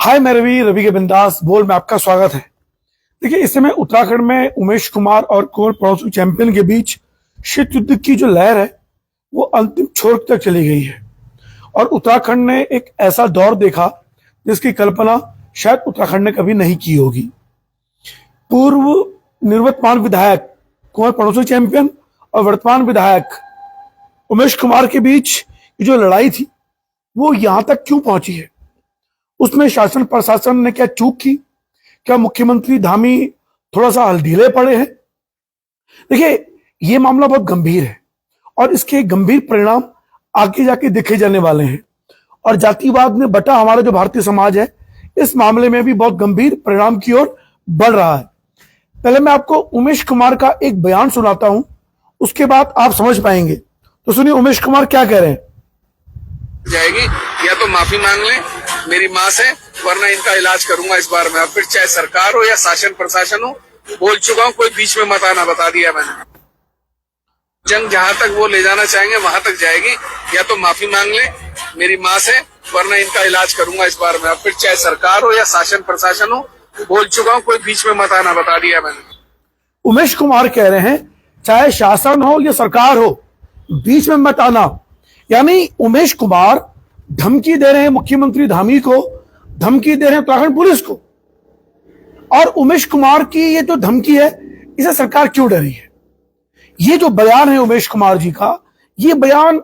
हाय मैं रवि के बिंदास बोल में आपका स्वागत है। देखिए, इस समय उत्तराखंड में उमेश कुमार और कुंवर पड़ोसी चैंपियन के बीच शीत युद्ध की जो लहर है वो अंतिम छोर तक चली गई है और उत्तराखंड ने एक ऐसा दौर देखा जिसकी कल्पना शायद उत्तराखंड ने कभी नहीं की होगी। पूर्व निवर्तमान विधायक कुंवर पड़ोसी चैंपियन और वर्तमान विधायक उमेश कुमार के बीच जो लड़ाई थी वो यहां तक क्यों पहुंची है, उसमें शासन प्रशासन ने क्या चूक की, क्या मुख्यमंत्री धामी थोड़ा सा ढीले पड़े हैं। देखिए, ये मामला बहुत गंभीर है और इसके गंभीर परिणाम आगे जाके देखे जाने वाले हैं और जातिवाद में बटा हमारा जो भारतीय समाज है इस मामले में भी बहुत गंभीर परिणाम की ओर बढ़ रहा है। पहले मैं आपको उमेश कुमार का एक बयान सुनाता हूं, उसके बाद आप समझ पाएंगे। तो सुनिए उमेश कुमार क्या कह रहे हैं। जाएगी या तो माफी मांग ले, मेरी माँ से, वरना इनका इलाज करूंगा इस बार में। अब फिर चाहे सरकार हो या शासन प्रशासन हो, बोल चुका हूँ, कोई बीच में मत आना, बता दिया मैंने। जंग जहां तक वो ले जाना चाहेंगे वहां तक जाएगी, या तो माफी मांग ले मेरी माँ से, वरना इनका इलाज करूंगा इस बार में। अब फिर चाहे सरकार हो या शासन प्रशासन हो, बोल चुका हूँ, कोई बीच में मत आना, बता दिया मैंने। उमेश कुमार कह रहे हैं चाहे शासन हो या सरकार हो, बीच में मत आना। यानी उमेश कुमार धमकी दे रहे हैं मुख्यमंत्री धामी को, धमकी दे रहे हैं उत्तराखंड पुलिस को। और उमेश कुमार की ये जो धमकी है इसे सरकार क्यों डरी है? ये जो बयान है उमेश कुमार जी का, ये बयान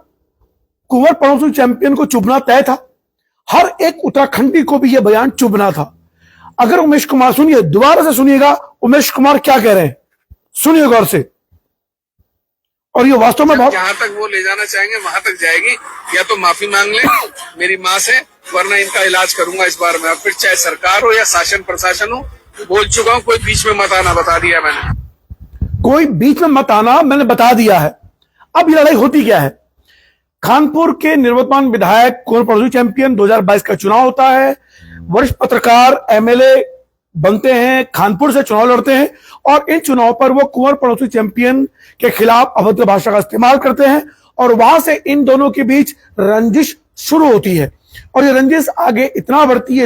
कुंवर पड़ोसी चैंपियन को चुभना तय था। हर एक उत्तराखंडी को भी यह बयान चुभना था। अगर उमेश कुमार, सुनिए, दोबारा से सुनिएगा उमेश कुमार क्या कह रहे हैं, सुनिए गौर से। और ये वास्तव में बहुत, जहां तक वो ले जाना चाहेंगे वहां तक जाएगी, या तो माफी मांग ले मेरी माँ से, वरना इनका इलाज करूंगा इस बार में। अब फिर चाहे सरकार हो या शासन प्रशासन हो, बोल चुका हूँ, कोई बीच में मत आना, बता दिया मैंने। कोई बीच में मत आना मैंने बता दिया है। अब ये लड़ाई होती क्या है? कानपुर के निवर्तमान विधायक कुंवर पड़ोसी चैंपियन, 2022 का चुनाव होता है, वरिष्ठ पत्रकार एमएलए बनते हैं, कानपुर से चुनाव लड़ते हैं और इन चुनाव पर वो कुंवर पड़ोसी चैंपियन के खिलाफ अभद्र भाषा का इस्तेमाल करते हैं और वहां से इन दोनों के बीच रंजिश शुरू होती है। और ये रंजिश आगे इतना बढ़ती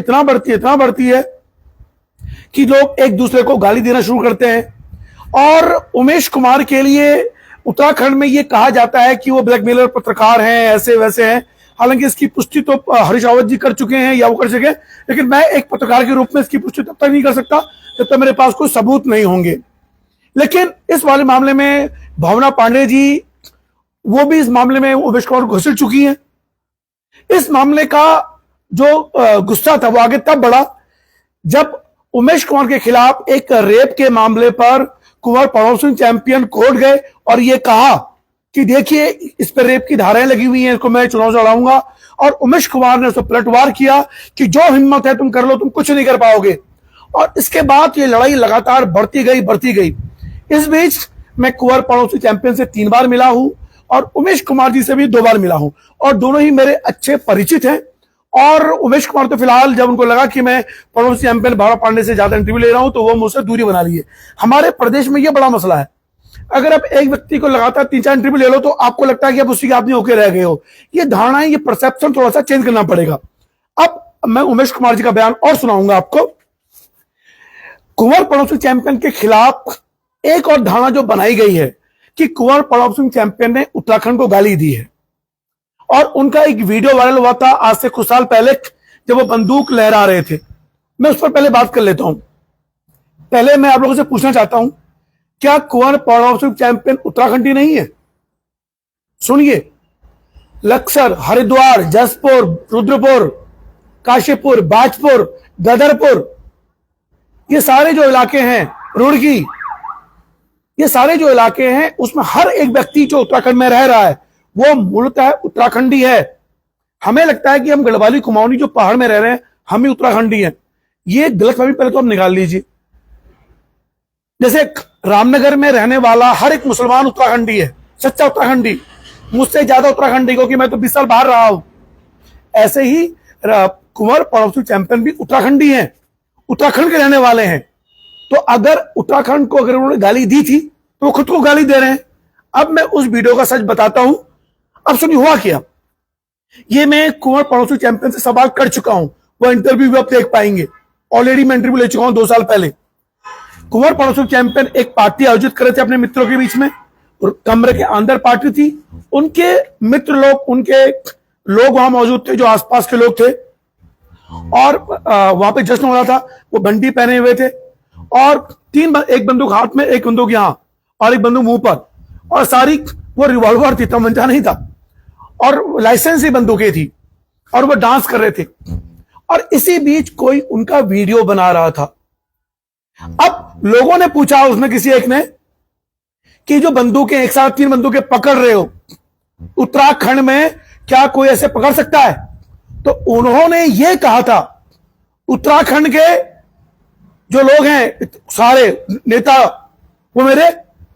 है कि लोग एक दूसरे को गाली देना शुरू करते हैं। और उमेश कुमार के लिए उत्तराखंड में ये कहा जाता है कि वो ब्लैकमेलर पत्रकार हैं, ऐसे वैसे हैं। हालांकि इसकी पुष्टि तो हरीश रावत जी कर चुके हैं या वो कर चुके हैं, लेकिन मैं एक पत्रकार के रूप में इसकी पुष्टि तब तक नहीं कर सकता जब तक मेरे पास कोई सबूत नहीं होंगे। लेकिन इस वाले मामले में भावना पांडे जी, वो भी इस मामले में उमेश कुमार को घसीट चुकी हैं। इस मामले का जो गुस्सा था वो आगे तब बढ़ा जब उमेश कुमार के खिलाफ एक रेप के मामले पर कुंवर पड़ोसी चैंपियन कोर्ट गए और ये कहा कि देखिए इस पर रेप की धाराएं लगी हुई हैं, इसको मैं चुनाव से लड़ाऊंगा। और उमेश कुमार ने उसको पलटवार किया कि जो हिम्मत है तुम कर लो, तुम कुछ नहीं कर पाओगे। और इसके बाद ये लड़ाई लगातार बढ़ती गई। इस बीच मैं कुंवर पड़ोसी चैंपियन से 3 बार मिला हूं और उमेश कुमार जी से भी 2 बार मिला हूं और दोनों ही मेरे अच्छे परिचित हैं। और उमेश कुमार तो फिलहाल जब उनको लगा कि मैं पड़ोसी चैंपियन भावना पांडे से ज्यादा इंटरव्यू ले रहा हूं तो वो मुझसे दूरी बना लिए। हमारे प्रदेश में यह बड़ा मसला है, अगर आप एक व्यक्ति को लगातार 3-4 इंटरव्यू ले लो तो आपको लगता है कि आप उसी के आदमी होके रह गए हो। ये धारणाएं, ये परसेप्शन थोड़ा सा चेंज करना पड़ेगा। अब मैं उमेश कुमार जी का बयान और सुनाऊंगा आपको। कुंवर पड़ोसी चैंपियन के खिलाफ एक और धारणा जो बनाई गई है कि कुंवर पड़ोसी चैंपियन ने उत्तराखंड को गाली दी है और उनका एक वीडियो वायरल हुआ था आज से कुछ साल पहले जब वो बंदूक लहरा रहे थे। मैं उस पर पहले बात कर लेता हूं। पहले मैं आप लोगों से पूछना चाहता हूं, क्या कुंवर पड़ोसी चैंपियन उत्तराखंडी नहीं है? सुनिए, लक्सर, हरिद्वार, जसपुर, रुद्रपुर, काशीपुर, बाजपुर, गदरपुर, ये सारे जो इलाके हैं, रुड़की, ये सारे जो इलाके हैं उसमें हर एक व्यक्ति जो उत्तराखंड में रह रहा है वो मूलतः उत्तराखंडी है। हमें लगता है कि हम गढ़वाली कुमाऊनी जो पहाड़ में रह रहे हैं हम ही उत्तराखंडी हैं। ये गलतफहमी पहले तो हम निकाल लीजिए। जैसे रामनगर में रहने वाला हर एक मुसलमान उत्तराखंडी है, सच्चा उत्तराखंडी, मुझसे ज्यादा उत्तराखंडी, क्योंकि मैं तो 20 साल बाहर रहा हूं। ऐसे ही कुंवर पड़ोसी चैंपियन भी उत्तराखंडी हैं, उत्तराखंड के रहने वाले हैं। तो अगर उत्तराखंड को अगर उन्होंने गाली दी थी तो वो खुद को गाली दे रहे हैं। अब मैं उस वीडियो का सच बताता हूं। अब सुनिए हुआ क्या। ये मैं कुंवर पड़ोसी चैंपियन से सवाल कर चुका हूं, वो इंटरव्यू भी आप देख पाएंगे। ऑलरेडी मैं इंटरव्यू ले चुका हूं 2 साल पहले। कुंवर पड़ोसी चैंपियन एक पार्टी आयोजित कर रहे थे अपने मित्रों के बीच में, और कमरे के अंदर पार्टी थी। उनके मित्र लोग, उनके लोग वहां मौजूद थे, जो आसपास के लोग थे, और वहां पे जश्न हो रहा था। वो बंडी पहने हुए थे और एक बंदूक हाथ में, एक बंदूक यहां और एक बंदूक मुंह पर, और सारी वो रिवॉल्वर थी, तमंचा नहीं था, और लाइसेंसी बंदूकें थी, और वो डांस कर रहे थे। और इसी बीच कोई उनका वीडियो बना रहा था। अब लोगों ने पूछा उसमें किसी एक ने कि जो बंदूकें, एक साथ 3 बंदूकें पकड़ रहे हो, उत्तराखंड में क्या कोई ऐसे पकड़ सकता है? तो उन्होंने ये कहा था, उत्तराखंड के जो लोग हैं, सारे नेता, वो मेरे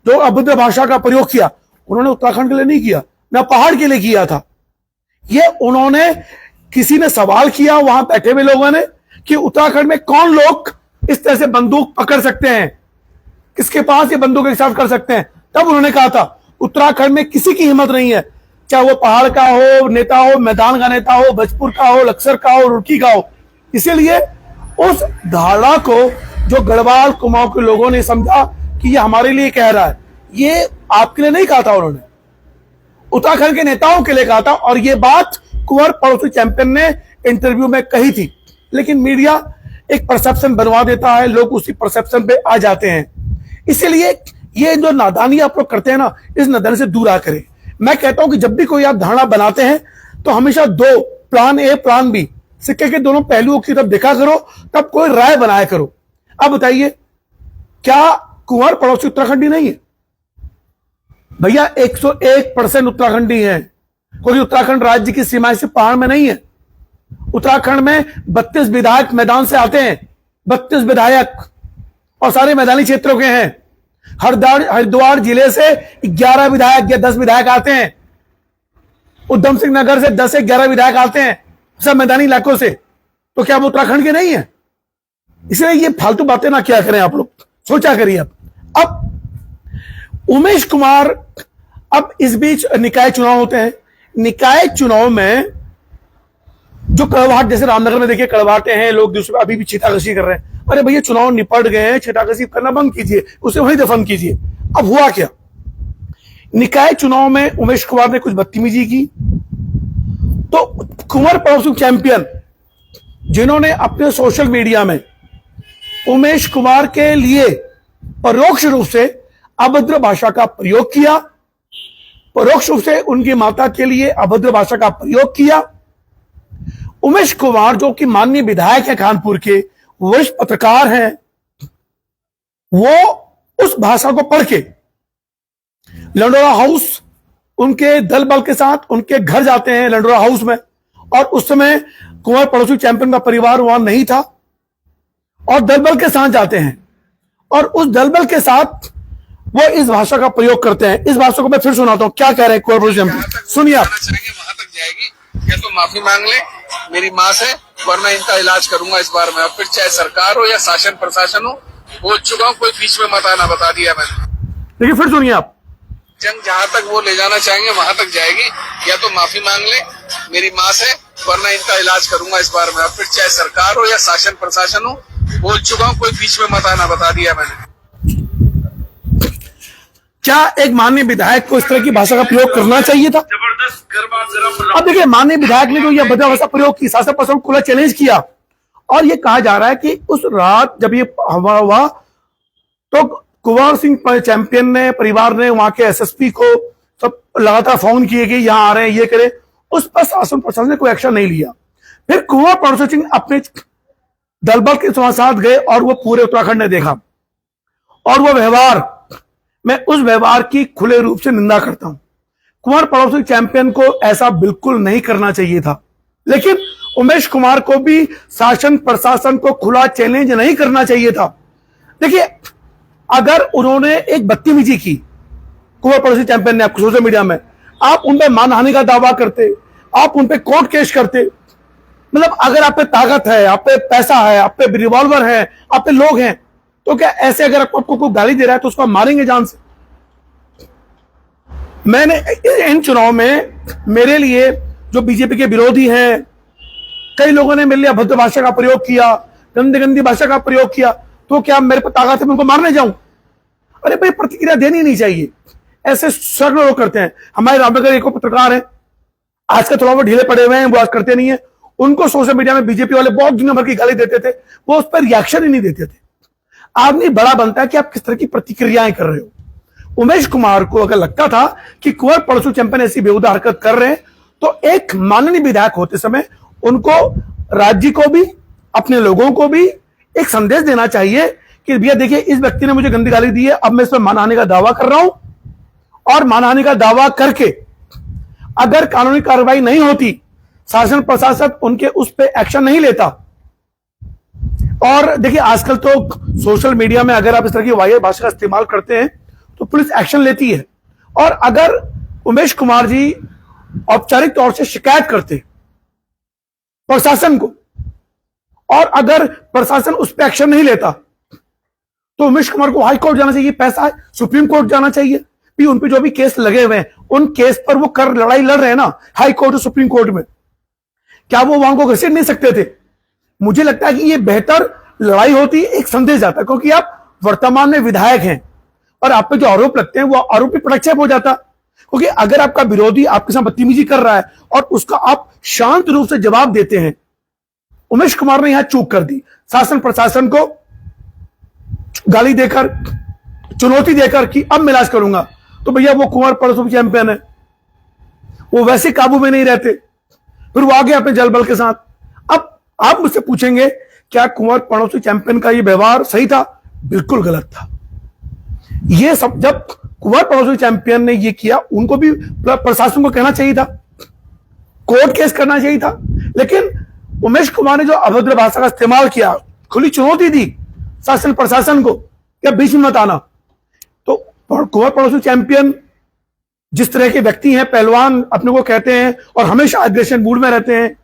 जो अभद्र भाषा का प्रयोग किया, उन्होंने उत्तराखंड के लिए नहीं किया, ना पहाड़ के लिए किया था। ये उन्होंने, किसी ने सवाल किया वहां बैठे हुए लोगों ने कि उत्तराखंड में कौन लोग इस तरह से बंदूक पकड़ सकते हैं, किसके पास ये बंदूक एक साथ कर सकते हैं? तब उन्होंने कहा था उत्तराखंड में किसी की हिम्मत नहीं है, चाहे वो पहाड़ का हो नेता हो, मैदान का नेता हो, भजपुर का हो, लक्सर का हो, रुड़की का हो। इसीलिए उस धारणा को जो गढ़वाल कुमाऊं के लोगों ने समझा कि ये हमारे लिए कह रहा है, ये आपके लिए नहीं कहा था, उन्होंने उत्तराखंड के नेताओं के लिए कहा था। और ये बात कुंवर पड़ोसी चैंपियन ने इंटरव्यू में कही थी। लेकिन मीडिया एक परसेप्शन बनवा देता है, लोग उसी परसेप्शन पे आ जाते हैं। इसीलिए ये जो नादानी आप लोग करते हैं ना, इस नादानी से दूर आ करें। मैं कहता हूं कि जब भी कोई आप धारणा बनाते हैं तो हमेशा 2, प्लान ए प्लान बी, सिक्के के दोनों पहलुओं की तरफ देखा करो, तब कोई राय बनाया करो। अब बताइए, क्या कुंवर पड़ोसी उत्तराखंडी नहीं है? भैया 101% उत्तराखंडी है। कोई उत्तराखंड राज्य की सीमाएं से पहाड़ में नहीं है। उत्तराखंड में 32 विधायक मैदान से आते हैं, 32 विधायक, और सारे मैदानी क्षेत्रों के हैं। हरिद्वार जिले से 11 विधायक या 10 विधायक आते हैं। उधम सिंह नगर से 10 से 11 विधायक आते हैं, सब मैदानी इलाकों से। तो क्या वो उत्तराखंड के नहीं है? इसलिए ये फालतू बातें ना क्या करें आप लोग, सोचा करिए। अब उमेश कुमार, अब इस बीच निकाय चुनाव होते हैं। निकाय चुनाव में जो कड़वाहट, जैसे रामनगर में देखिए कड़वाहटे हैं, लोग दूसरे अभी भी छीटाकशी कर रहे हैं। अरे भैया चुनाव निपट गए हैं, छीटाकशी करना बंद कीजिए, उसे वहीं दफन कीजिए। अब हुआ क्या, निकाय चुनाव में उमेश कुमार ने कुछ बदतमीजी की, तो कुंवर पड़ोसी चैंपियन, जिन्होंने अपने सोशल मीडिया में उमेश कुमार के लिए परोक्ष रूप से अभद्र भाषा का प्रयोग किया, परोक्ष रूप से उनकी माता के लिए अभद्र भाषा का प्रयोग किया। उमेश कुमार, जो कि माननीय विधायक है कानपुर के, वरिष्ठ पत्रकार हैं, वो उस भाषा को पढ़ के लंडोरा हाउस, उनके दल बल के साथ उनके घर जाते हैं लंडोरा हाउस में, और उस समय कुंवर पड़ोसी चैंपियन का परिवार वहां नहीं था, और दल बल के साथ जाते हैं, और उस दल बल के साथ वो इस भाषा का प्रयोग करते हैं। इस भाषा को मैं फिर सुनाता हूं, क्या कह रहे हैं कुंवर पड़ोसी चैंपियन, सुनिए आप। वहां तक जाएगी, या तो माफी मांग ले, मेरी मां से, वरना इनका इलाज करूंगा इस बार में। अब फिर चाहे सरकार हो या शासन प्रशासन हो, बोल चुका हूं, कोई बीच में मत आना, बता दिया मैंने। देखिए फिर सुनिए आप। जंग जहां तक वो ले जाना चाहेंगे वहां तक जाएगी, या तो माफी मांग ले मेरी मां से, वरना इनका इलाज करूंगा इस बार में। अब फिर चाहे सरकार हो या शासन प्रशासन हो, बोल चुका हूं, कोई बीच में मत आना, बता दिया मैंने। क्या एक माननीय विधायक को इस तरह की भाषा का प्रयोग करना चाहिए था? जबरदस्त। अब देखिए, माननीय विधायक ने जो यह अभद्र भाषा प्रयोग की, शासन प्रशासन को खुला चैलेंज किया, और यह कहा जा रहा है कि उस रात जब ये हमला हुआ तो कुंवर सिंह चैंपियन ने, परिवार ने वहां के एसएसपी को सब लगातार फोन किए कि यहां आ रहे हैं, ये करे। उस पर शासन प्रशासन ने कोई एक्शन नहीं लिया। फिर कुंवर पड़ोसी सिंह अपने दल बल के साथ गए, और वो पूरे उत्तराखंड ने देखा, और वो व्यवहार, मैं उस व्यवहार की खुले रूप से निंदा करता हूं। कुंवर पड़ोसी चैंपियन को ऐसा बिल्कुल नहीं करना चाहिए था। लेकिन उमेश कुमार को भी शासन प्रशासन को खुला चैलेंज नहीं करना चाहिए था। देखिए, अगर उन्होंने एक बदतमीजी की, कुंवर पड़ोसी चैंपियन ने सोशल मीडिया में, आप उन पर मानहानि का दावा करते, आप उन पर कोर्ट केस करते, मतलब अगर आप पे ताकत है, आप पे पैसा है, आप पे रिवॉल्वर है, आप पे लोग हैं, तो क्या ऐसे अगर आपको कोई गाली दे रहा है तो उसको मारेंगे जान से? मैंने इन चुनाव में, मेरे लिए जो बीजेपी के विरोधी हैं, कई लोगों ने मेरे लिए अभद्र भाषा का प्रयोग किया, गंदी गंदी भाषा का प्रयोग किया, तो क्या मेरे पर ताकत है मैं उनको मारने जाऊं? अरे भाई, प्रतिक्रिया देनी नहीं चाहिए। ऐसे सैकड़ों लोग करते हैं। हमारे रामनगर एक पत्रकार है, आज के थोड़ा वो ढीले पड़े हुए हैं, वो आज करते नहीं है। उनको सोशल मीडिया में बीजेपी वाले बहुत दुनिया भर की गाली देते थे, वो उस पर रिएक्शन ही नहीं देते थे। आदमी बड़ा बनता है कि आप किस तरह की प्रतिक्रियाएं कर रहे हो। उमेश कुमार को अगर लगता था कि कुंवर परशु चैंपियन ऐसी बेहुदा हरकत कर रहे हैं, तो एक माननीय विधायक होते समय उनको राज्य को भी अपने लोगों को भी एक संदेश देना चाहिए कि भैया देखिए, इस व्यक्ति ने मुझे गंदी गाली दी है, अब मैं इस पर मानहानि का दावा कर रहा हूं, और मानहानि का दावा करके अगर कानूनी कार्रवाई नहीं होती, शासन प्रशासन उनके उस पर एक्शन नहीं लेता। और देखिए, आजकल तो सोशल मीडिया में अगर आप इस तरह की वाहियात भाषा का इस्तेमाल करते हैं तो पुलिस एक्शन लेती है। और अगर उमेश कुमार जी औपचारिक तौर से शिकायत करते प्रशासन को, और अगर प्रशासन उस पर एक्शन नहीं लेता, तो उमेश कुमार को हाई कोर्ट जाना चाहिए, पैसा है, सुप्रीम कोर्ट जाना चाहिए। भी उन पे जो भी केस लगे हुए हैं, उन केस पर वो कर लड़ाई लड़ रहे हैं ना, हाई कोर्ट और सुप्रीम कोर्ट में, क्या वो वहां को घसीट नहीं सकते थे? मुझे लगता है कि ये बेहतर लड़ाई होती, एक संदेश जाता, क्योंकि आप वर्तमान में विधायक हैं और आप पे जो आरोप लगते हैं वो आरोपी प्रक्षेप हो जाता। क्योंकि अगर आपका विरोधी आपके साथ बदतमीजी कर रहा है और उसका आप शांत रूप से जवाब देते हैं, उमेश कुमार ने यहां चूक कर दी। शासन प्रशासन को गाली देकर, चुनौती देकर कि अब मैं इलाज करूंगा, तो भैया वो कुंवर परशु चैंपियन है, वो वैसे काबू में नहीं रहते, फिर वो आगे अपने जल बल के साथ। अब आप मुझसे पूछेंगे क्या कुंवर परशु चैंपियन का ये व्यवहार सही था? बिल्कुल गलत था। ये सब जब कुंवर परशु चैंपियन ने ये किया, उनको भी प्रशासन को कहना चाहिए था, कोर्ट केस करना चाहिए था। लेकिन उमेश कुमार ने जो अभद्र भाषा का इस्तेमाल किया, खुली चुनौती दी शासन प्रशासन को, क्या बीच में मत आना। तो कुंवर परशु चैंपियन जिस तरह के व्यक्ति हैं, पहलवान अपने को कहते हैं और हमेशा एग्रेशन मूड में रहते हैं,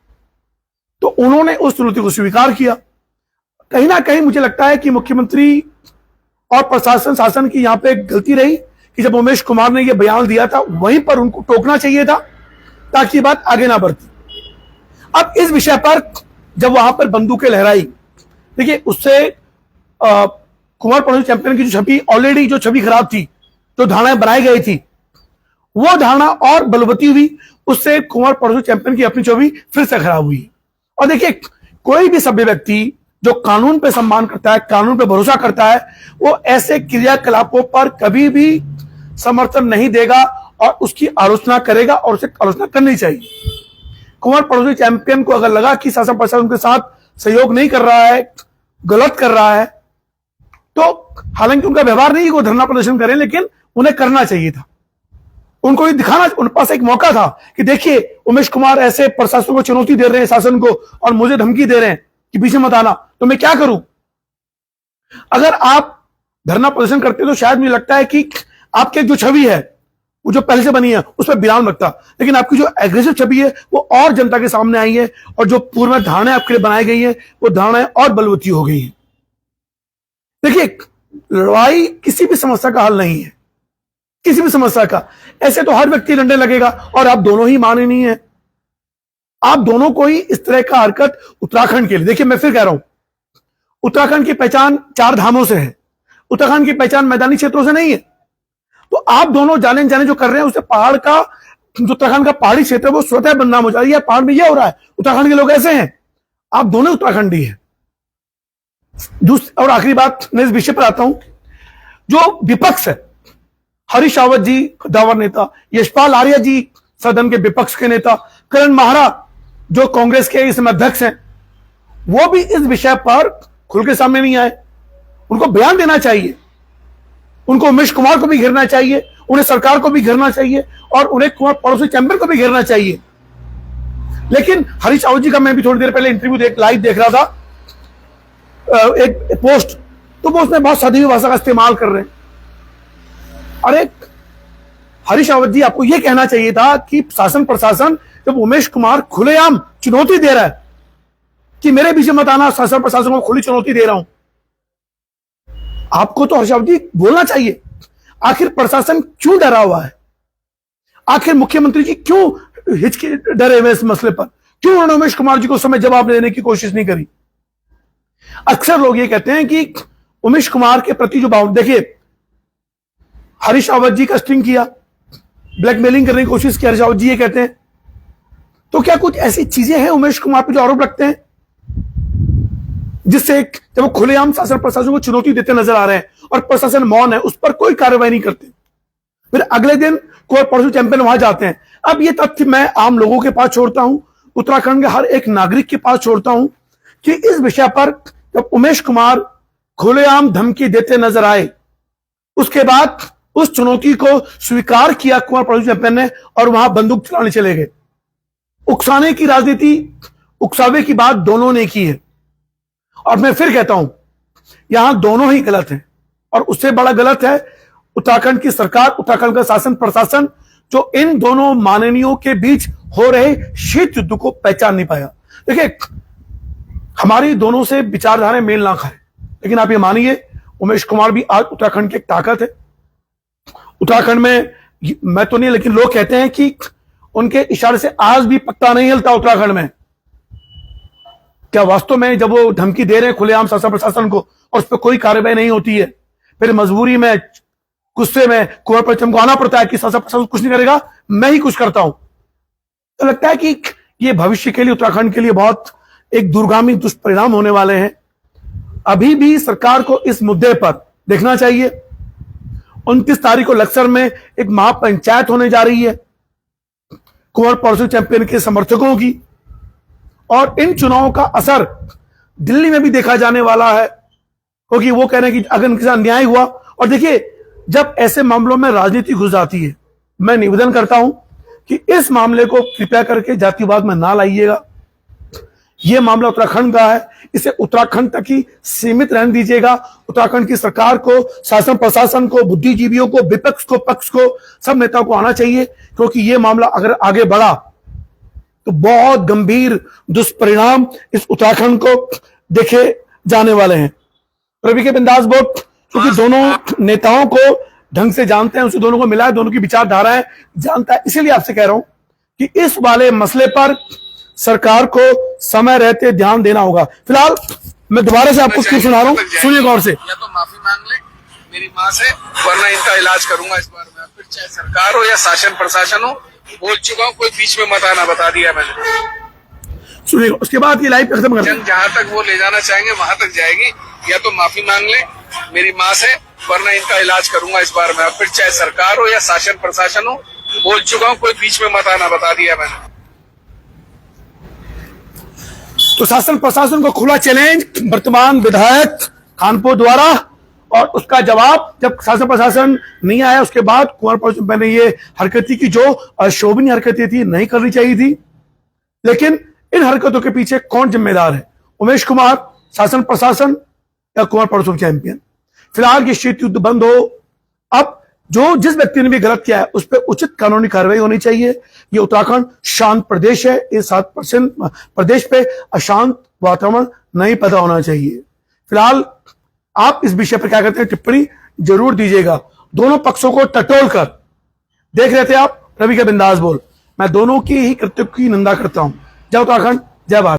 तो उन्होंने उस चुनौती को स्वीकार किया। कहीं ना कहीं मुझे लगता है कि मुख्यमंत्री और प्रशासन शासन की यहां पे गलती रही कि जब उमेश कुमार ने यह बयान दिया था, वहीं पर उनको टोकना चाहिए था ताकि बात आगे ना बढ़ती। अब इस विषय पर जब वहां पर बंदूकें लहराई, देखिए उससे कुंवर परशु चैंपियन की जो छवि, ऑलरेडी जो छवि खराब थी, जो धारणाएं बनाई गई थी, वो धारणा और बलवती हुई। उससे कुंवर परशु चैंपियन की अपनी छवि फिर से खराब हुई। और देखिए, कोई भी सभ्य व्यक्ति जो कानून पे सम्मान करता है, कानून पे भरोसा करता है, वो ऐसे क्रियाकलापों पर कभी भी समर्थन नहीं देगा और उसकी आलोचना करेगा, और उसे आलोचना करनी चाहिए। कुंवर परशु चैंपियन को अगर लगा कि शासन प्रशासन उनके साथ सहयोग नहीं कर रहा है, गलत कर रहा है, तो हालांकि उनका व्यवहार नहीं कि वो धरना प्रदर्शन करें, लेकिन उन्हें करना चाहिए था। उनको ये दिखाना, उनके पास एक मौका था कि देखिए उमेश कुमार ऐसे प्रशासन को चुनौती दे रहे हैं, शासन को, और मुझे धमकी दे रहे हैं कि पीछे मत आना, तो मैं क्या करूं? अगर आप धरना प्रदर्शन करते तो शायद मुझे लगता है कि आपकी जो छवि है, वो जो पहले से बनी है, उस पर विराम लगता। लेकिन आपकी जो एग्रेसिव छवि है वो और जनता के सामने आई है, और जो पूर्व में धारणाएं आपके लिए बनाई गई है, वो धारणाएं और बलवती हो गई है। देखिए, लड़ाई किसी भी समस्या का हल नहीं है, किसी भी समस्या का। ऐसे तो हर व्यक्ति लड़ने लगेगा, और आप दोनों ही माननीय हैं। आप दोनों को ही इस तरह का हरकत उत्तराखंड के लिए, देखिए मैं फिर कह रहा हूं, उत्तराखंड की पहचान 4 धामों से है, उत्तराखंड की पहचान मैदानी क्षेत्रों से नहीं है। तो आप दोनों जाने जाने जो कर रहे हैं, उससे पहाड़ का, जो उत्तराखंड का पहाड़ी क्षेत्र है, वो स्वतः बदनाम हो जा रही है। पहाड़ में यह हो रहा है, उत्तराखंड के लोग ऐसे हैं, आप दोनों उत्तराखंडी हैं। और आखिरी बात, मैं इस विषय पर आता हूं, जो विपक्ष है, हरीश रावत जी कद्दावर नेता, यशपाल आर्य जी सदन के विपक्ष के नेता, करण माहरा जो कांग्रेस के इस समय अध्यक्ष हैं, वो भी इस विषय पर खुल के सामने नहीं आए। उनको बयान देना चाहिए, उनको उमेश कुमार को भी घेरना चाहिए, उन्हें सरकार को भी घेरना चाहिए, और उन्हें कुंवर परशु चैंपियन को भी घेरना चाहिए। लेकिन हरीश रावत जी का मैं भी थोड़ी देर पहले इंटरव्यू लाइव देख रहा था, एक पोस्ट, तो वो उसमें बहुत सदी भाषा का इस्तेमाल कर रहे हैं। अरे हरीश रावत जी, आपको यह कहना चाहिए था कि शासन प्रशासन जब उमेश कुमार खुलेआम चुनौती दे रहा है कि मेरे पीछे मत आना, शासन प्रशासन को खुली चुनौती दे रहा हूं, आपको तो हरीश रावत जी बोलना चाहिए, आखिर प्रशासन क्यों डरा हुआ है? आखिर मुख्यमंत्री जी क्यों हिचके डरे हुए इस मसले पर? क्यों उन्होंने उमेश कुमार जी को उस समय जवाब देने की कोशिश नहीं करी? अक्सर लोग ये कहते हैं कि उमेश कुमार के प्रति जो भाव, देखिए हरीश रावत जी का स्टिंग किया, ब्लैकमेलिंग करने की कोशिश की, हरीश रावत जी ये कहते हैं। तो क्या कुछ ऐसी चीजें हैं उमेश कुमार पर जो आरोप लगते हैं जिससे जब वो खुलेआम शासन प्रशासन को चुनौती देते नजर आ रहे हैं और प्रशासन मौन है, उस पर कोई कार्रवाई नहीं करते, फिर अगले दिन कुंवर परशु चैंपियन वहां जाते हैं। अब ये तथ्य मैं आम लोगों के पास छोड़ता हूं, उत्तराखंड के हर एक नागरिक के पास छोड़ता हूं कि इस विषय पर जब उमेश कुमार खुलेआम धमकी देते नजर आए, उसके बाद उस चुनौती को स्वीकार किया कुंवर परशु चैंपियन ने और वहां बंदूक चलाने चले गए। उकसाने की राजनीति, उकसावे की बात दोनों ने की है और मैं फिर कहता हूं यहां दोनों ही गलत हैं और उससे बड़ा गलत है उत्तराखंड की सरकार, उत्तराखंड का शासन प्रशासन, जो इन दोनों माननीयों के बीच हो रहे शीत युद्ध को पहचान नहीं पाया। देखिए हमारी दोनों से विचारधाराएं मेल ना खाए, लेकिन आप ये मानिए उमेश कुमार भी आज उत्तराखंड की एक ताकत है। उत्तराखंड में मैं तो नहीं, लेकिन लोग कहते हैं कि उनके इशारे से आज भी पत्ता नहीं हिलता उत्तराखंड में। क्या वास्तव में जब वो धमकी दे रहे हैं खुलेआम शासन प्रशासन को और उस पर कोई कार्रवाई नहीं होती है, फिर मजबूरी में गुस्से में कुंवर परशु को आना पड़ता है कि शासन प्रशासन कुछ नहीं करेगा, मैं ही कुछ करता हूं। तो लगता है कि ये भविष्य के लिए, उत्तराखंड के लिए बहुत एक दूरगामी दुष्परिणाम होने वाले हैं। अभी भी सरकार को इस मुद्दे पर देखना चाहिए। 29 तारीख को लक्सर में एक महापंचायत होने जा रही है कुंवर परशु चैंपियन के समर्थकों की, और इन चुनावों का असर दिल्ली में भी देखा जाने वाला है, क्योंकि वो कह रहे हैं कि अगर इनके साथ अन्याय हुआ, और देखिए जब ऐसे मामलों में राजनीति घुस जाती है, मैं निवेदन करता हूं कि इस मामले को कृपया करके जातिवाद में ना लाइएगा। यह मामला उत्तराखंड का है, इसे उत्तराखंड तक ही सीमित रहने दीजिएगा। उत्तराखंड की सरकार को, शासन प्रशासन को, बुद्धिजीवियों को, विपक्ष को, पक्ष को, सब नेताओं को आना चाहिए, क्योंकि यह मामला अगर आगे बढ़ा तो बहुत गंभीर दुष्परिणाम इस उत्तराखंड को देखे जाने वाले हैं। रवि के बिंदास बोट, क्योंकि दोनों नेताओं को ढंग से जानते हैं, उसे दोनों को मिला है, दोनों की विचारधाराएं जानता है, इसीलिए आपसे कह रहा हूं कि इस वाले मसले पर सरकार को समय रहते ध्यान देना होगा। फिलहाल मैं दोबारा से आपको क्यों सुना रहा हूं, सुनिए गौर से। या तो माफी मांग ले, मेरी मां से, वरना इनका इलाज करूंगा इस बार में। फिर चाहे सरकार हो या शासन प्रशासन हो, बोल चुका हूं, कोई बीच में मत आना, बता दिया मैंने। सुनिए, उसके बाद ये लाइव खत्म कर जंग जहां तक वो ले जाना चाहेंगे वहां तक जाएगी। या तो माफी मांग ले मेरी मां से, वरना इनका इलाज करूंगा इस बार में। फिर चाहे सरकार हो या शासन प्रशासन हो, बोल चुका हूं, कोई बीच में मत आना, बता दिया मैंने। तो शासन प्रशासन को खुला चैलेंज वर्तमान विधायक खानपुर द्वारा, और उसका जवाब जब शासन प्रशासन नहीं आया उसके बाद कुंवर परशु ने ये हरकतें की जो अशोभनीय हरकतें थी, नहीं करनी चाहिए थी। लेकिन इन हरकतों के पीछे कौन जिम्मेदार है, उमेश कुमार, शासन प्रशासन या कुंवर परशु चैंपियन? फिलहाल ये शीत युद्ध बंद हो। अब जो जिस व्यक्ति ने भी गलत किया है उस पर उचित कानूनी कार्रवाई होनी चाहिए। ये उत्तराखंड शांत प्रदेश है, इस 7% प्रदेश पे अशांत वातावरण नहीं पैदा होना चाहिए। फिलहाल आप इस विषय पर क्या कहते हैं, टिप्पणी जरूर दीजिएगा। दोनों पक्षों को टटोल कर देख रहे थे आप रवि का बिंदास बोल। मैं दोनों की ही कृत्यों की निंदा करता हूं। जय उत्तराखंड, जय भारत।